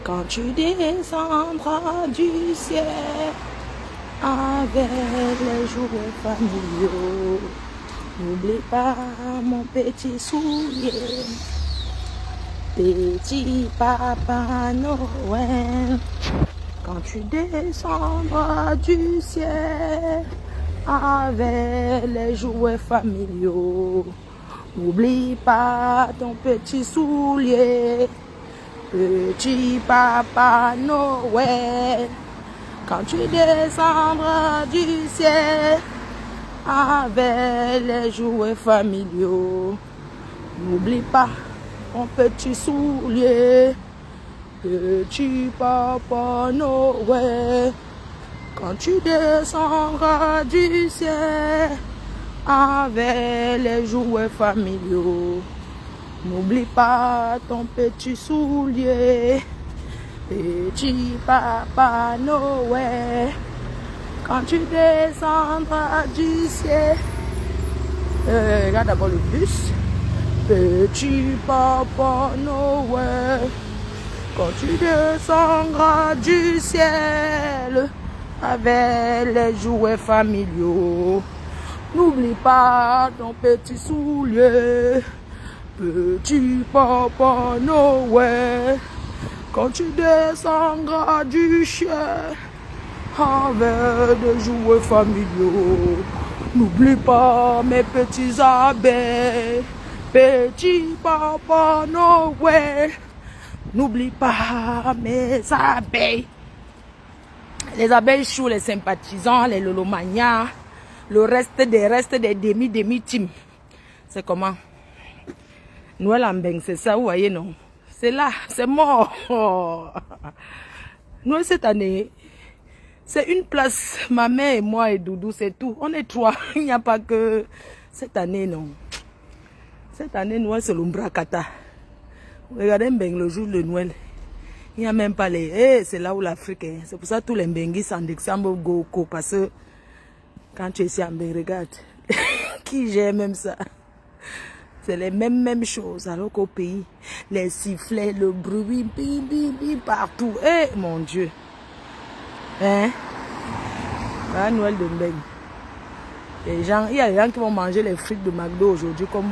Quand tu descendras du ciel avec les jouets familiaux, n'oublie pas mon petit soulier, petit papa Noël. Quand tu descendras du ciel avec les jouets familiaux, n'oublie pas ton petit soulier, petit papa Noël. Quand tu descendras du ciel avec les jouets familiaux, n'oublie pas ton petit soulier, petit papa Noël. Quand tu descendras du ciel avec les jouets familiaux, n'oublie pas ton petit soulier, petit papa Noël. Quand tu descendras du ciel, regarde d'abord le bus, petit papa Noël. Quand tu descendras du ciel avec les jouets familiaux, n'oublie pas ton petit soulier, petit papa Noël. Quand tu descendras du ciel avec des jouets familiaux, n'oublie pas mes petits abeilles, petit papa Noël. N'oublie pas mes abeilles. Les abeilles choues, les sympathisants, les lolomanias, le reste des demi-team. C'est comment? Noël en Beng, c'est ça, vous voyez, non? C'est là, c'est mort. Noël cette année, c'est une place, ma mère et moi et Doudou, c'est tout. On est trois, il n'y a pas que cette année, non. Cette année, Noël, c'est l'Umbrakata. Regardez Mbeng le jour de Noël. Il n'y a même pas les... c'est là où l'Afrique est. C'est pour ça que tous les Mbengis sont d'exemple Goko. Parce que quand tu es ici en Mbeng, regarde. Qui gère même ça? C'est les mêmes choses. Alors qu'au pays, les sifflets, le bruit, bim, bim, bim, partout. Mon Dieu. Hein? Ah, Noël de Mbeng. Les gens, il y a des gens qui vont manger les frites de McDo aujourd'hui comme...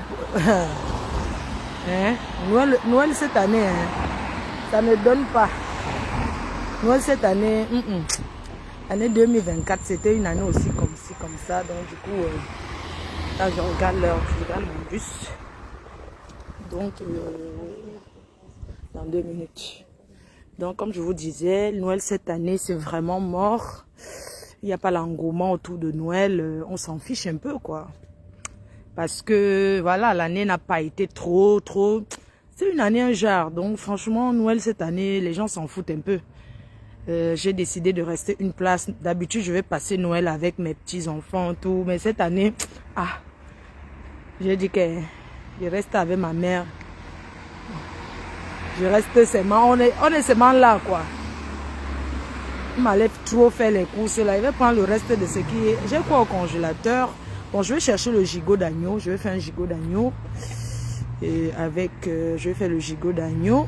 Hein? Noël cette année, hein? Ça ne donne pas. Noël cette année, année 2024, c'était une année aussi comme ça. Donc du coup, là je regarde l'heure, je regarde mon bus. Donc, dans 2 minutes. Donc comme je vous disais, Noël cette année, c'est vraiment mort. Il n'y a pas l'engouement autour de Noël. On s'en fiche un peu, quoi. Parce que, voilà, l'année n'a pas été trop... C'est une année un genre. Donc, franchement, Noël, cette année, les gens s'en foutent un peu. J'ai décidé de rester une place. D'habitude, je vais passer Noël avec mes petits-enfants, tout. Mais cette année, j'ai dit que je reste avec ma mère. Je reste seulement... On est seulement là, quoi. Il m'allait trop faire les courses, là. Il va prendre le reste de ce qui est... J'ai quoi au congélateur? Bon, je vais chercher le gigot d'agneau. Je vais faire un gigot d'agneau. Et avec... je vais faire le gigot d'agneau.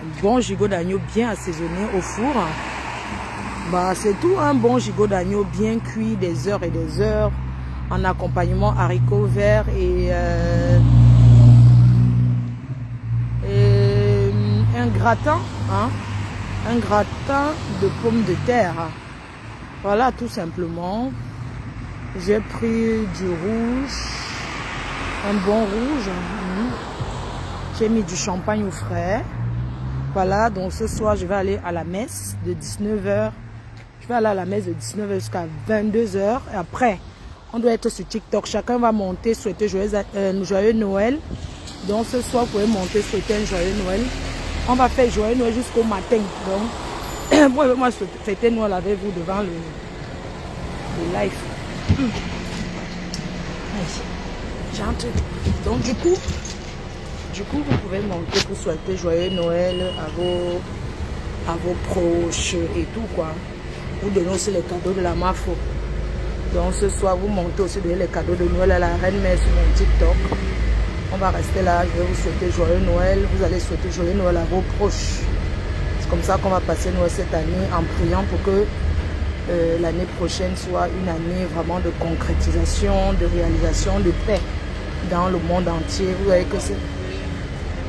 Un bon gigot d'agneau bien assaisonné au four. Bah, c'est tout un bon gigot d'agneau bien cuit des heures et des heures. En accompagnement haricots verts et un gratin. Hein? Un gratin de pommes de terre. Voilà, tout simplement. J'ai pris du rouge, un bon rouge. J'ai mis du champagne au frais. Voilà, donc ce soir, je vais aller à la messe de 19h. Je vais aller à la messe de 19h jusqu'à 22h. Et après, on doit être sur TikTok. Chacun va monter, souhaiter joyeux Noël. Donc ce soir, vous pouvez monter, souhaiter un joyeux Noël. On va faire joyeux Noël jusqu'au matin. Donc, moi, je fêter Noël avec vous devant le live. J'entre. Donc du coup, vous pouvez monter pour souhaiter joyeux Noël à vos proches et tout, quoi. Vous donnez aussi les cadeaux de la MAFO. Donc ce soir, vous montez aussi donner les cadeaux de Noël à la reine mère sur mon TikTok. On va rester là, je vais vous souhaiter joyeux Noël. Vous allez souhaiter joyeux Noël à vos proches. C'est comme ça qu'on va passer Noël cette année en priant pour que l'année prochaine soit une année vraiment de concrétisation, de réalisation, de paix dans le monde entier. Vous voyez que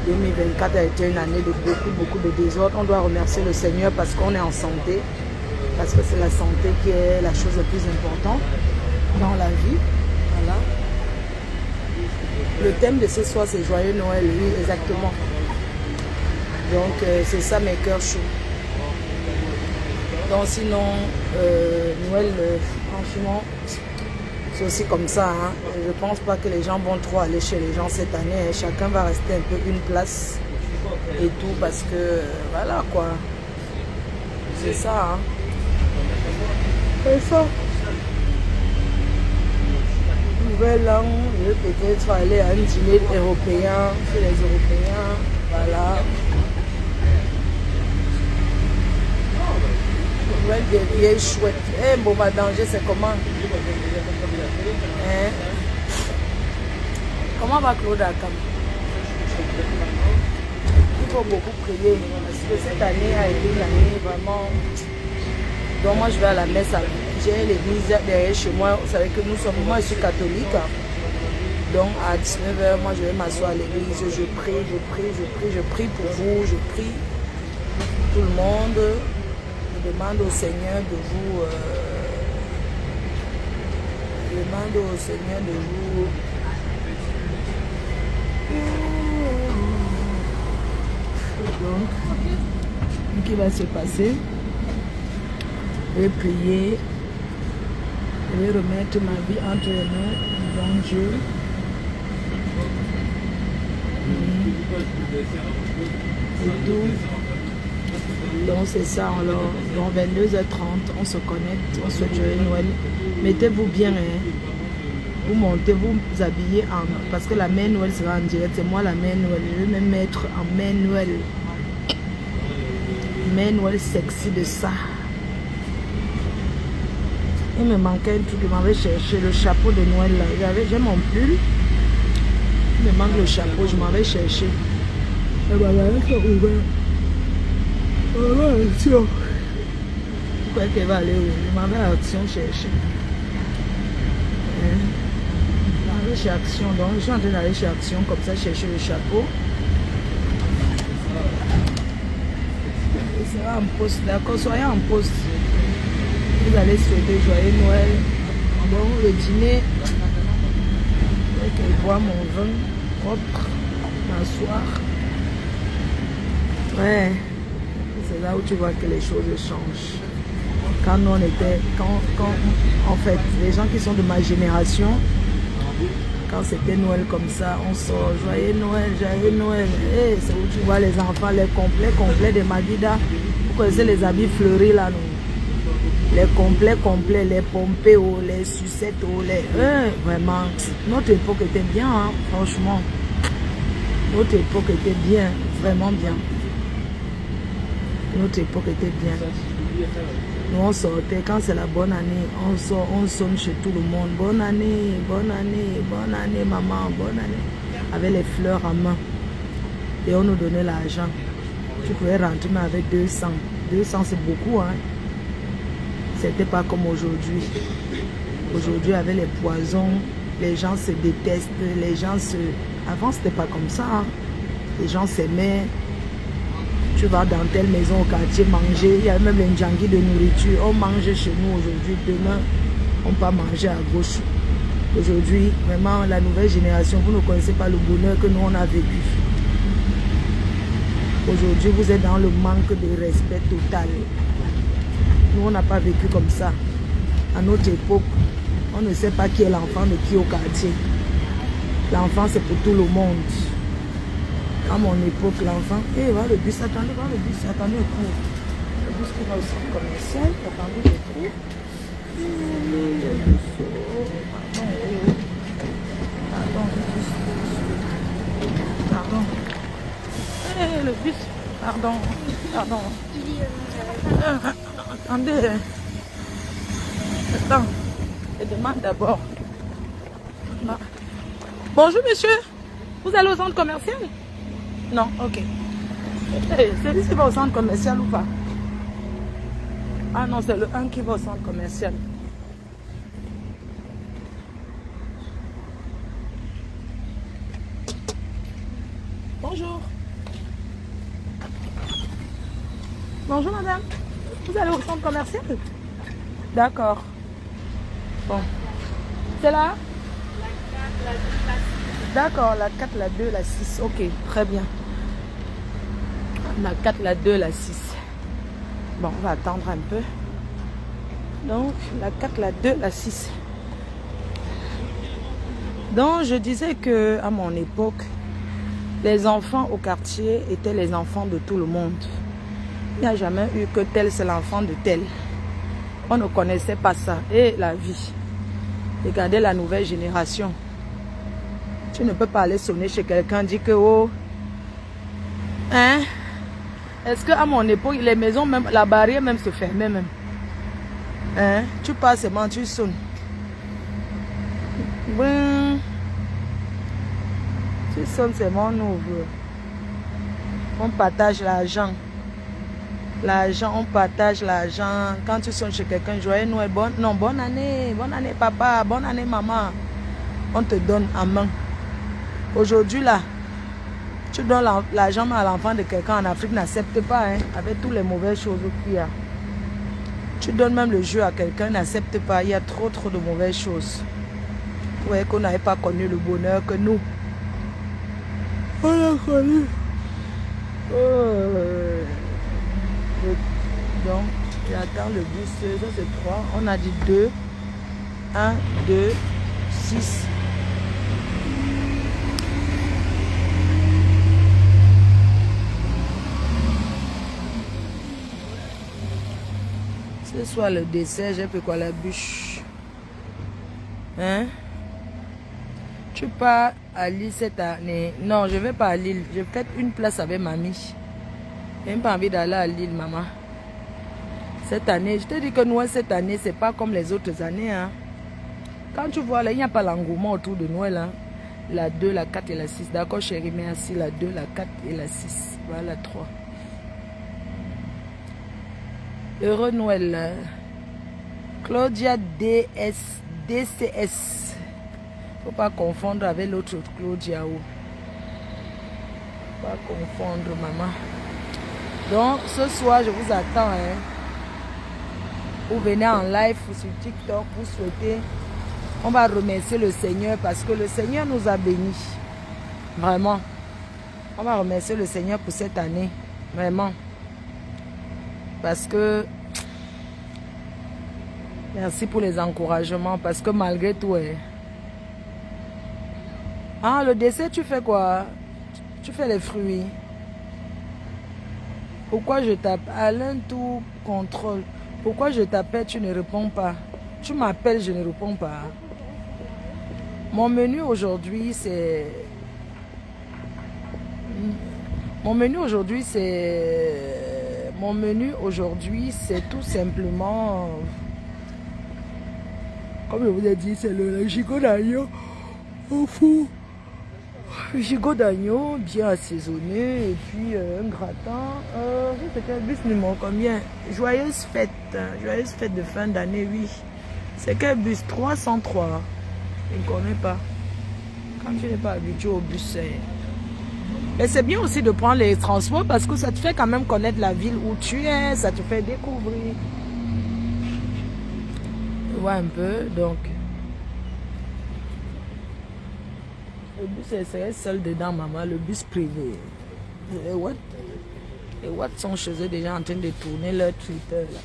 2024 a été une année de beaucoup de désordre. On doit remercier le Seigneur parce qu'on est en santé, parce que c'est la santé qui est la chose la plus importante dans la vie. Voilà. Le thème de ce soir, c'est Joyeux Noël, oui, exactement. Donc, c'est ça mes cœurs chauds. Donc, sinon, Noël, franchement, c'est aussi comme ça. Hein. Je ne pense pas que les gens vont trop aller chez les gens cette année. Hein. Chacun va rester un peu une place et tout, parce que, voilà, quoi. C'est ça, hein. C'est ça. Nouvel an, je vais peut-être aller à un dîner européen, chez les Européens, voilà. Noël des vieilles chouettes. Eh, bon, ma danger, c'est comment? Hein? Comment va Claude Akam? Il faut beaucoup prier, parce que cette année a été une année vraiment... Donc moi, je vais à la messe. J'ai l'église derrière chez moi. Vous savez que moi, je suis catholique. Donc à 19h, moi, je vais m'asseoir à l'église. Je prie pour vous. Je prie pour tout le monde. Je demande au Seigneur de vous... je demande au Seigneur de vous... Donc, ce qui va se passer... Je vais prier, je vais remettre ma vie entre les mains du bon Dieu. Et tout. Donc c'est ça, alors, dans 22h30, on se connecte, on souhaite joyeux Noël. Mettez-vous bien, hein. Vous montez, vous habillez en... Parce que la mère Noël sera en direct, c'est moi la mère Noël. Je vais même mettre en mère Noël. Mère Noël sexy de ça. Il me manquait un truc, je m'avais cherché le chapeau de Noël là. J'ai mon pull. Il me manque le chapeau, je m'avais cherché. Et voilà, c'est ouvert. Voilà, action. Vous croyez qu'elle va aller où? Je m'avais à Action chercher. Je m'avais chez Action, donc je suis en train d'aller chez Action, comme ça, chercher le chapeau. Il sera en poste, d'accord, soyez en poste. Vous allez souhaiter joyeux Noël. Bon, le dîner, je vais boire mon vin propre, m'asseoir. Ouais, c'est là où tu vois que les choses changent. Quand on était, en fait, les gens qui sont de ma génération, quand c'était Noël comme ça, on sort joyeux Noël, joyeux Noël. Hey, c'est où tu vois les enfants, les complets de Magida. Vous connaissez les habits fleuris là, non? Les complets, les pompées, les sucettes, les... vraiment, notre époque était bien, hein, franchement. Notre époque était bien, vraiment bien. Notre époque était bien. Nous, on sortait, quand c'est la bonne année, on sort, on sonne chez tout le monde. Bonne année, maman, bonne année. Avec les fleurs en main. Et on nous donnait l'argent. Tu pouvais rentrer mais avec 200. 200, c'est beaucoup, hein. C'était pas comme aujourd'hui. Aujourd'hui, avec les poisons, les gens se détestent, les gens se... Avant, c'était pas comme ça. Hein. Les gens s'aimaient. Tu vas dans telle maison au quartier manger. Il y a même les njangis de nourriture. On mange chez nous aujourd'hui. Demain, on peut manger à gauche. Aujourd'hui, vraiment, la nouvelle génération, vous ne connaissez pas le bonheur que nous, on a vécu. Aujourd'hui, vous êtes dans le manque de respect total. Nous, on n'a pas vécu comme ça. À notre époque, on ne sait pas qui est l'enfant de qui au quartier. L'enfant, c'est pour tout le monde. À mon époque, l'enfant... Eh, va le bus, attendez, va le bus, attendez, le cours. Le bus qui va au centre commercial, attendez, le cours. Pardon. Eh, le bus, pardon. Attendez. Attends. Je demande d'abord. Bonjour, monsieur. Vous allez au centre commercial? Non, ok. Celui-ci va au centre commercial ou pas? Ah non, c'est le 1 qui va au centre commercial. Bonjour. Bonjour madame. Vous allez au centre commercial? D'accord. Bon. C'est là? D'accord, la 4, la 2, la 6. Ok, très bien. La 4, la 2, la 6. Bon, on va attendre un peu. Donc, la 4, la 2, la 6. Donc, je disais que à mon époque, les enfants au quartier étaient les enfants de tout le monde. Il n'y a jamais eu que tel, c'est l'enfant de tel. On ne connaissait pas ça. Et la vie. Regardez la nouvelle génération. Tu ne peux pas aller sonner chez quelqu'un, dire que oh, hein? Est-ce qu'à mon époque, les maisons, même la barrière même se fermait même. Hein? Tu passes seulement, tu sonnes. Bon. Tu sonnes seulement, on ouvre. On partage l'argent. L'argent, on partage l'argent. Quand tu sonnes chez quelqu'un, joyeux Noël, bonne année papa, bonne année maman. On te donne en main. Aujourd'hui là, tu donnes l'argent à l'enfant de quelqu'un en Afrique, n'accepte pas, hein, avec toutes les mauvaises choses qu'il y a. Tu donnes même le jeu à quelqu'un, n'accepte pas, il y a trop de mauvaises choses. Vous voyez qu'on n'avait pas connu le bonheur que nous. On a connu. Donc, j'attends le bus, ça c'est 3. On a dit 2. 1, 2, 6. Ce soir le dessert, j'ai fait quoi la bûche? Hein? Tu pars à Lille cette année? Non, je ne vais pas à Lille. J'ai peut-être une place avec mamie. J'ai même pas envie d'aller à Lille, maman. Cette année, je te dis que Noël cette année, c'est pas comme les autres années. Hein. Quand tu vois là, il n'y a pas l'engouement autour de Noël. Hein. La 2, la 4 et la 6. D'accord, chérie, merci. La 2, la 4 et la 6. Voilà, 3. Heureux Noël. Claudia DCS. Faut pas confondre avec l'autre Claudia. Pas confondre, maman. Donc, ce soir, je vous attends. Hein. Vous venez en live sur TikTok, vous souhaitez. On va remercier le Seigneur parce que le Seigneur nous a bénis. Vraiment. On va remercier le Seigneur pour cette année. Vraiment. Parce que... Merci pour les encouragements. Parce que malgré tout... Ah, le dessert, tu fais quoi? Tu fais les fruits. Pourquoi je tape? Alain tout contrôle. Pourquoi je t'appelle, tu ne réponds pas? Tu m'appelles, je ne réponds pas. Mon menu aujourd'hui, c'est... Mon menu aujourd'hui, c'est tout simplement... Comme je vous ai dit, c'est le gigot d'agneau au four. Gigot d'agneau bien assaisonné et puis un gratin. C'est quel bus numéro combien? Joyeuse fête de fin d'année, oui. C'est quel bus? 303. Je ne connais pas. Quand tu n'es pas habitué au bus, c'est... Mais c'est bien aussi de prendre les transports parce que ça te fait quand même connaître la ville où tu es, ça te fait découvrir. Tu vois un peu, donc... Le bus serait seul dedans, maman, le bus privé. Les Watts sont chez eux déjà en train de tourner leur traiteur. Là.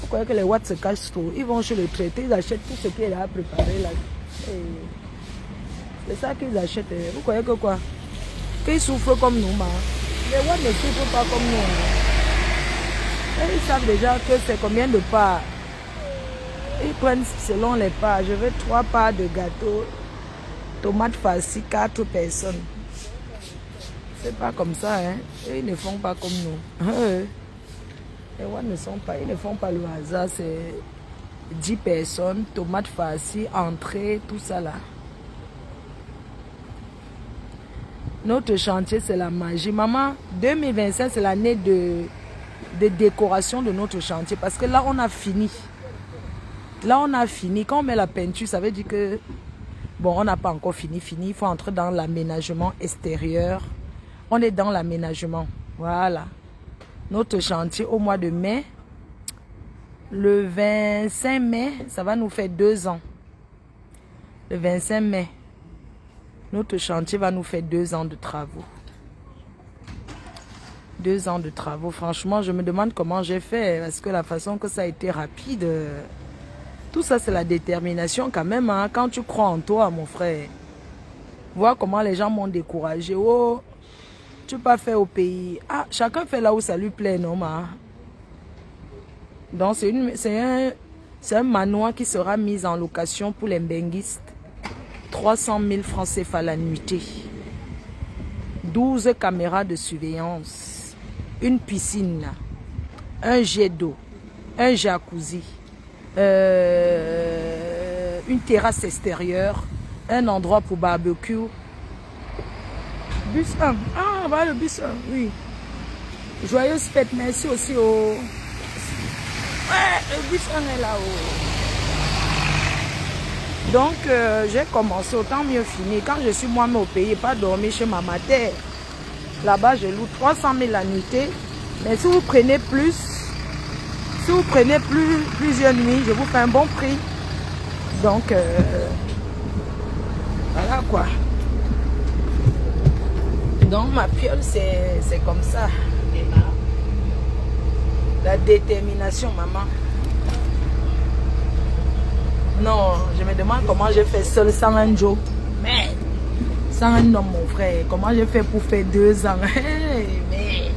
Vous croyez que les Watts se cachent trop? Ils vont chez le traiteur, ils achètent tout ce qu'il a préparé là. C'est ça qu'ils achètent. Vous croyez que quoi? Qu'ils souffrent comme nous, ma. Les Watts ne souffrent pas comme nous. Et ils savent déjà que c'est combien de parts. Ils prennent selon les parts. Je veux 3 parts de gâteau. Tomate farcie, 4 personnes. C'est pas comme ça, hein. Et ils ne font pas comme nous. Les Watts ne sont pas, ils ne font pas le hasard. C'est 10 personnes, tomate farcie, entrée, tout ça là. Notre chantier, c'est la magie. Maman, 2025, c'est l'année de décoration de notre chantier. Parce que là, on a fini. Là, on a fini. Quand on met la peinture, ça veut dire que... Bon, on n'a pas encore fini. Il faut entrer dans l'aménagement extérieur. On est dans l'aménagement. Voilà. Notre chantier au mois de mai. Le 25 mai, ça va nous faire 2 ans. Le 25 mai. Notre chantier va nous faire 2 ans de travaux. 2 ans de travaux. Franchement, je me demande comment j'ai fait. Parce que la façon que ça a été rapide... Tout ça, c'est la détermination quand même. Hein? Quand tu crois en toi, mon frère. Vois comment les gens m'ont découragé. Oh, tu peux pas faire au pays. Ah, chacun fait là où ça lui plaît, non, ma. Donc, c'est un manoir qui sera mis en location pour les benguistes. 300 000 francs CFA la nuitée. 12 caméras de surveillance. Une piscine. Un jet d'eau. Un jacuzzi. Une terrasse extérieure, un endroit pour barbecue. Bus 1. Ah, voilà le bus 1, oui. Joyeuse fête, merci aussi au... Ouais, le bus 1 est là-haut. Donc, j'ai commencé, autant mieux fini. Quand je suis moi-même au pays, pas dormir chez ma mère. Là-bas, je loue 300 000 la nuitée. Mais si vous prenez plus... Si vous prenez plusieurs nuits, je vous fais un bon prix. Donc, voilà quoi. Donc, ma piole, c'est comme ça. La détermination, maman. Non, je me demande comment j'ai fait seul sans un job. Mais, sans un homme, mon frère. Comment j'ai fait pour faire 2 ans. Mais...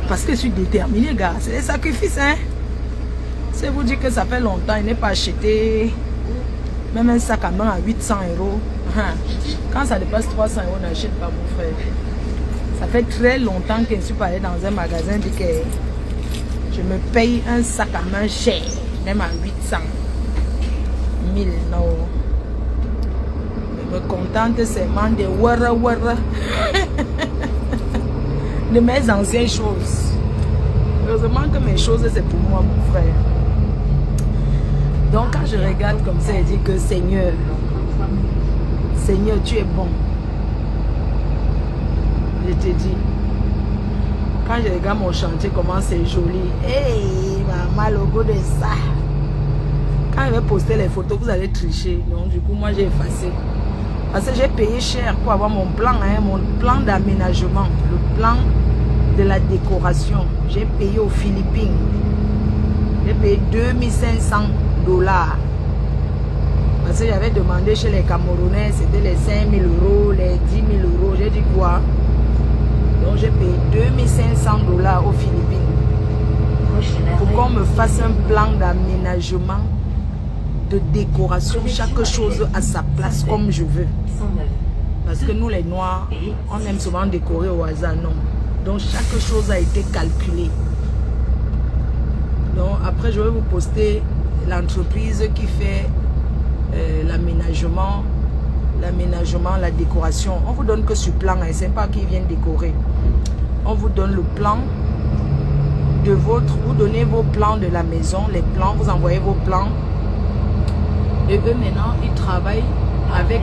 Parce que je suis déterminée, gars. C'est des sacrifices, hein. Si vous dites que ça fait longtemps, il n'est pas acheté même un sac à main à 800 €. Quand ça dépasse 300 €, on n'achète pas, mon frère. Ça fait très longtemps que je ne suis pas allée dans un magasin et que je me paye un sac à main cher, même à 800 000. Non. Je me contente seulement de wara de mes anciennes choses. Heureusement que mes choses, c'est pour moi, mon frère. Donc, quand je regarde comme ça, je dis que Seigneur, Seigneur, tu es bon. Je te dis, quand je regarde mon chantier, comment c'est joli. Hey, maman, le goût de ça. Quand je vais poster les photos, vous allez tricher. Donc, du coup, moi, j'ai effacé. Parce que j'ai payé cher pour avoir mon plan, hein, mon plan d'aménagement, le plan de la décoration. J'ai payé aux Philippines. J'ai payé 2500 $. Parce que j'avais demandé chez les Camerounais, c'était les 5 000 €, les 10 000 €. J'ai dit quoi? Donc j'ai payé 2500 $ aux Philippines. Pour qu'on me fasse un plan d'aménagement, de décoration, chaque chose à sa place comme je veux. Parce que nous les Noirs, on aime souvent décorer au hasard, non. Donc chaque chose a été calculée. Donc après je vais vous poster l'entreprise qui fait l'aménagement, la décoration. On vous donne que sur plan, hein, c'est pas qu'ils viennent décorer. On vous donne le plan de vous donnez vos plans de la maison, les plans, vous envoyez vos plans. Et eux maintenant, ils travaillent avec...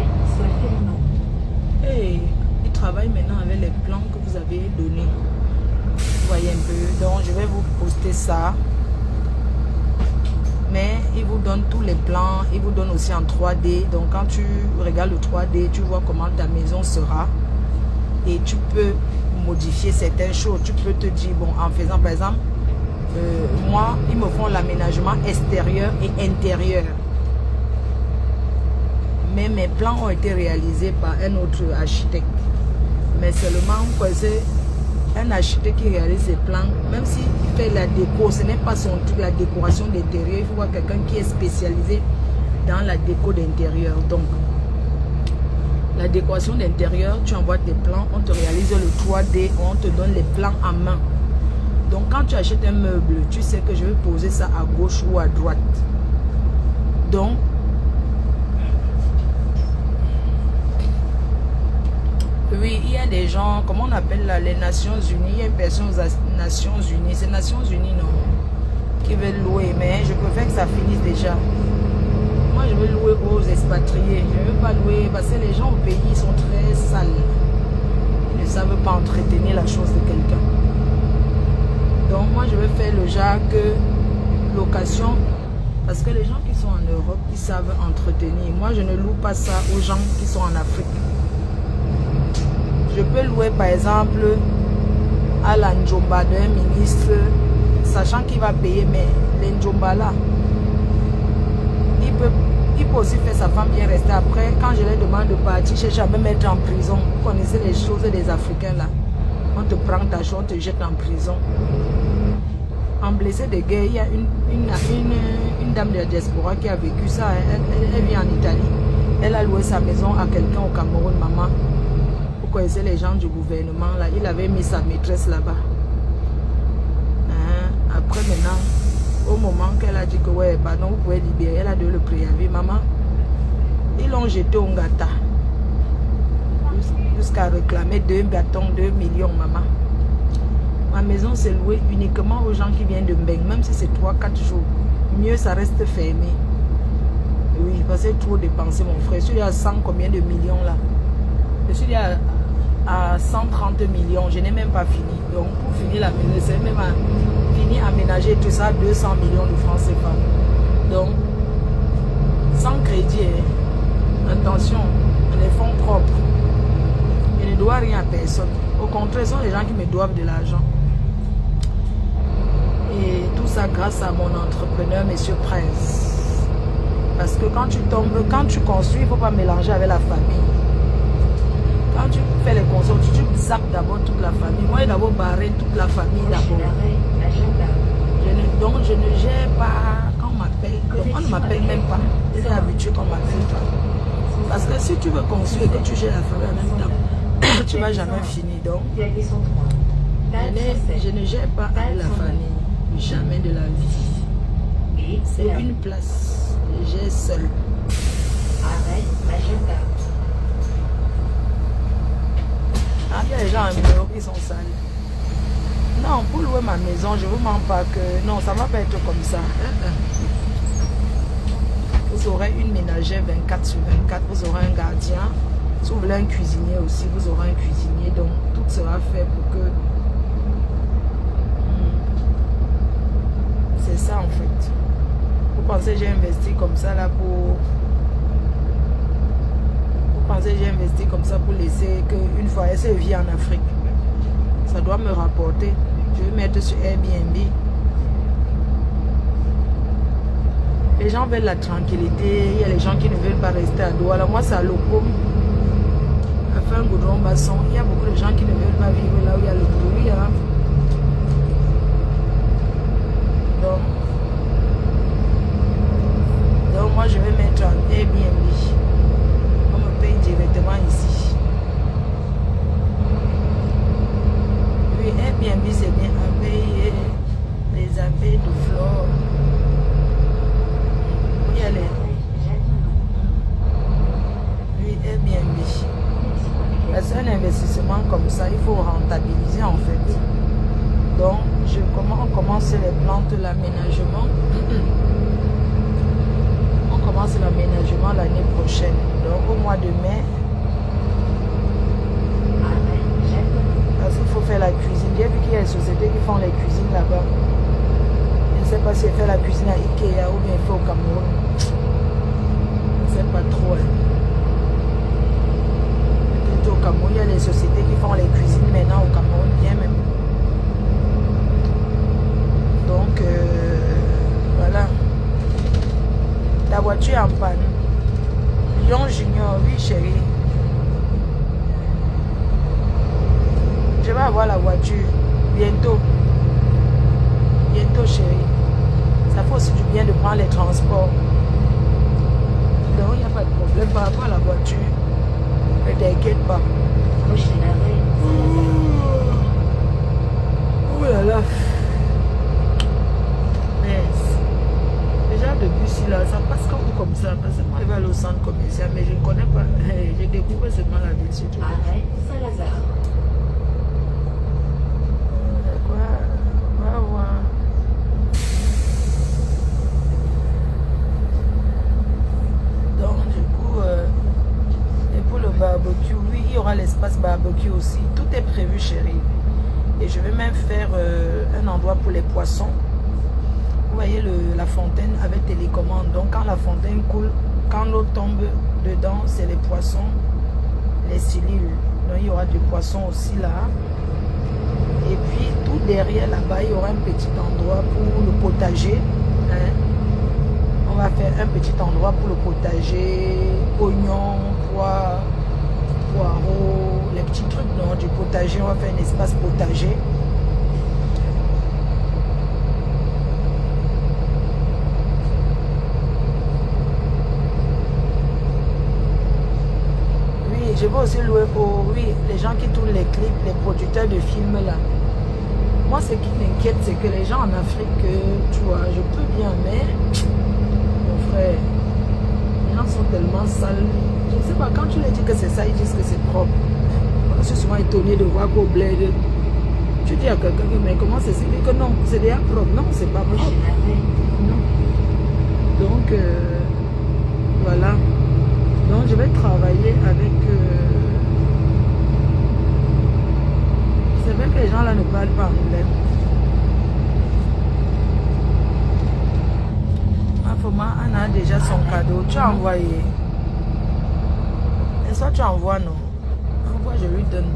Hey, ils travaillent maintenant avec les plans que vous avez donnés. Vous voyez un peu. Donc, je vais vous poster ça. Mais ils vous donnent tous les plans. Ils vous donnent aussi en 3D. Donc, quand tu regardes le 3D, tu vois comment ta maison sera. Et tu peux modifier certaines choses. Tu peux te dire, bon, en faisant par exemple, moi, ils me font l'aménagement extérieur et intérieur. Mais mes plans ont été réalisés par un autre architecte. Mais seulement, c'est un architecte qui réalise ses plans, même s'il fait la déco, ce n'est pas son truc, la décoration d'intérieur. Il faut voir quelqu'un qui est spécialisé dans la déco d'intérieur. Donc, la décoration d'intérieur, tu envoies tes plans, on te réalise le 3D, on te donne les plans en main. Donc, quand tu achètes un meuble, tu sais que je vais poser ça à gauche ou à droite. Donc, Oui, il y a des gens, comment on appelle là, les Nations Unies. Il y a une personne aux Nations Unies. C'est Nations Unies, non, qui veulent louer. Mais je préfère que ça finisse déjà. Moi, je veux louer aux expatriés. Je ne veux pas louer parce que les gens au pays ils sont très sales. Ils ne savent pas entretenir la chose de quelqu'un. Donc, moi, je veux faire le genre que location. Parce que les gens qui sont en Europe, ils savent entretenir. Moi, je ne loue pas ça aux gens qui sont en Afrique. Je peux louer, par exemple, à la Njomba d'un ministre, sachant qu'il va payer, mais les Njomba là, il peut aussi faire sa femme bien rester. Après, quand je les demande de partir, je ne vais jamais mettre en prison. Vous connaissez les choses des Africains là. On te prend ta chose, on te jette en prison. En blessé de guerre, il y a une dame de la diaspora qui a vécu ça. Elle vit en Italie. Elle a loué sa maison à quelqu'un au Cameroun, maman. Vous connaissez les gens du gouvernement là. Il avait mis sa maîtresse là-bas. Après maintenant, au moment qu'elle a dit que ouais, pardon, vous pouvez libérer, elle a donné le préavis, maman. Ils l'ont jeté au Ngata. Jusqu'à réclamer 2 bâtons, 2 millions, maman. Ma maison c'est louée uniquement aux gens qui viennent de Mbeng, même si c'est 3-4 jours. Mieux ça reste fermé. Oui, parce que trop dépensé mon frère. Je suis à 100 combien de millions là. Je suis à 130 millions, je n'ai même pas fini. Donc pour finir la maison, c'est même fini aménager tout ça, 200 millions de francs CFA. Donc, sans crédit, attention, les fonds propres. Je ne dois rien à personne. Au contraire, ce sont les gens qui me doivent de l'argent. Et tout ça grâce à mon entrepreneur, Monsieur Prince. Parce que quand tu tombes, quand tu construis, il ne faut pas mélanger avec la famille. Quand tu fais les constructions, tu zappes d'abord toute la famille. Moi, j'ai d'abord barré toute la famille d'abord. Donc, je ne gère pas quand on m'appelle. On ne m'appelle même pas. Je suis habitué qu'on m'appelle pas. Parce que si tu veux construire et que tu gères la famille en même temps, tu ne vas jamais finir. Donc, je ne gère pas avec la famille. Jamais de la vie. C'est une place. Je gère seul. Ah, il y a des gens en Europe qui sont sales. Non, pour louer ma maison, je ne vous mens pas que... Non, ça ne va pas être comme ça. Vous aurez une ménagère 24 sur 24. Vous aurez un gardien. Si vous voulez un cuisinier aussi, vous aurez un cuisinier. Donc, tout sera fait pour que... C'est ça en fait. Vous pensez que j'ai investi comme ça là pour... Vous pensez que j'ai investi comme ça pour laisser qu'une fois elle se vit en Afrique. Ça doit me rapporter. Je vais mettre sur Airbnb. Les gens veulent la tranquillité. Il y a les gens qui ne veulent pas rester à Douala. Moi c'est à Locom. À faire un goudron basson. Il y a beaucoup de gens qui ne veulent pas vivre là où il y a le bruit. Hein. Donc moi je vais mettre un Airbnb. On me paye directement ici. Oui, Airbnb c'est bien à payer les abeilles de flore. Oui, allez. Oui, Airbnb. C'est un investissement comme ça, il faut rentabiliser en fait. Donc, on commence les plantes, l'aménagement. On commence l'aménagement l'année prochaine. Donc, au mois de mai. Parce qu'il faut faire la cuisine. J'ai vu qu'il y a des sociétés qui font les cuisines là-bas. Je ne sais pas si elle fait la cuisine à Ikea ou bien elle fait au Cameroun. Je ne sais pas trop. Peut-être au Cameroun, il y a les sociétés qui font les cuisines maintenant au Cameroun, bien même. Donc, voilà. La voiture est en panne. Lyon Junior, oui chérie. Je vais avoir la voiture bientôt. Bientôt chérie. Ça fait aussi du bien de prendre les transports. Donc, il n'y a pas de problème par rapport à la voiture. Ne t'inquiète pas. Oh là là. Déjà depuis si là, ça passe comme ça. Parce que moi je vais aller au centre commercial, mais je ne connais pas. J'ai découvert seulement la ville surtout. chérie. Et je vais même faire un endroit pour les poissons. Vous voyez la fontaine avec télécommande. Donc quand la fontaine coule, quand l'eau tombe dedans, c'est les poissons, les cellules. Donc il y aura du poisson aussi là. Et puis tout derrière là-bas, il y aura un petit endroit pour le potager. Hein. On va faire un petit endroit pour le potager, oignons, pois, poireaux, les petits trucs non, du potager. On va faire un espace potager. Oui, je vais aussi louer pour les gens qui tournent les clips, les producteurs de films là. Moi, ce qui m'inquiète, c'est que les gens en Afrique, tu vois, je peux bien, mais mon frère, les gens sont tellement sales. Je ne sais pas, quand tu leur dis que c'est ça, ils disent que c'est propre. Je suis souvent étonné de voir qu'au bled, tu dis à quelqu'un, mais comment c'est si que non, c'est déjà propre. Non, c'est pas propre. Non. Donc, voilà. Donc, je vais travailler avec... C'est vrai que les gens là ne parlent pas anglais. Foma, Anna a déjà son cadeau. Tu as envoyé. Et soit tu envoies, non. Envoie, je lui donne.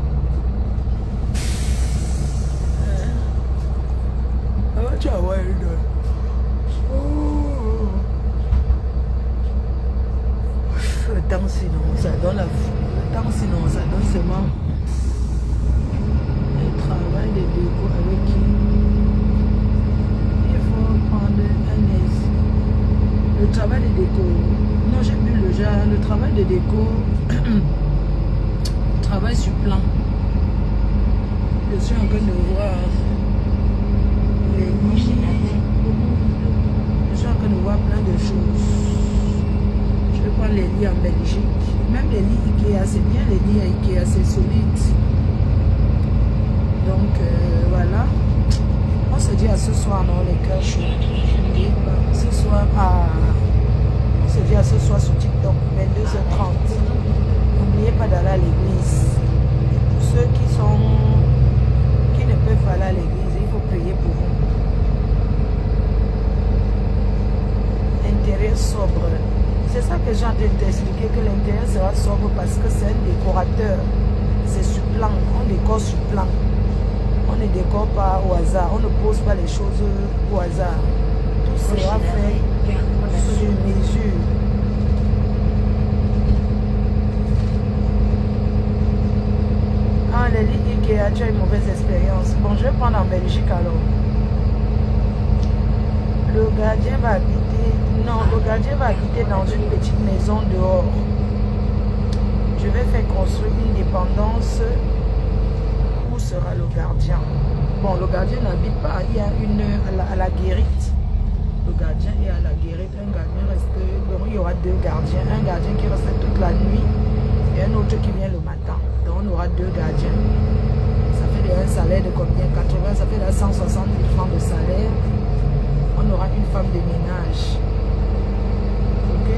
Tu envoies, je lui donne. Oh. Le temps sinon, ça donne la... Le temps sinon, ça donne seulement... Travail de déco avec qui il faut prendre un aise. Le travail de déco, non j'ai plus le genre, le travail de déco, travail sur plan. Je suis en train de voir les lits, je suis en train de voir plein de choses. Je vais prendre les lits en Belgique, même les lits Ikea, c'est bien les lits Ikea, c'est solide. Donc voilà, on se dit à ce soir, non, les cœurs chauds. Ce soir, on se dit à ce soir sur TikTok, 22h30. N'oubliez pas d'aller à l'église. Et pour ceux qui ne peuvent pas aller à l'église, il faut prier pour vous. Intérieur sobre. C'est ça que j'ai en train de t'expliquer, que l'intérieur sera sobre parce que c'est un décorateur. C'est sur plan, on décore sur plan. On ne décore pas au hasard, on ne pose pas les choses au hasard. Tout sera fait sur mesure. Ah, les lits Ikea, tu as une mauvaise expérience. Bon, je vais prendre en Belgique alors. Le gardien va habiter... Non, le gardien va habiter dans une petite maison dehors. Je vais faire construire une dépendance. Où sera le gardien? Bon, le gardien n'habite pas. Il y a une à la guérite. Le gardien est à la guérite. Un gardien reste... Donc, il y aura deux gardiens. Un gardien qui reste toute la nuit et un autre qui vient le matin. Donc, on aura deux gardiens. Ça fait un salaire de combien? 80, ça fait 160 000 francs de salaire. On aura une femme de ménage. Ok?